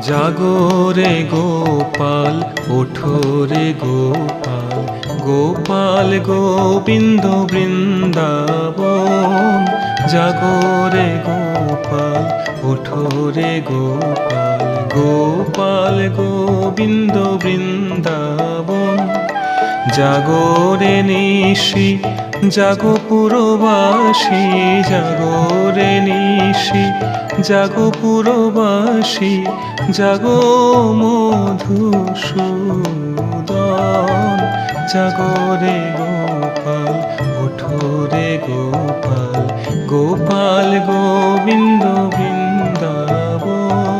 জাগরে গোপাল ওঠো রে গোপাল, গোপাল গোবিন্দ বৃন্দাবন। জাগরে গোপাল ওঠো রে গোপাল, গোপাল গোবিন্দ বৃন্দাবন। জাগরে নিশি জাগো পুরবাসী, জাগরে নিশি জাগো পুরবাসী, জাগো মধুসূদন। জাগরে গোপাল ওঠো রে গোপাল, গোপাল গোবিন্দ বৃন্দাবন।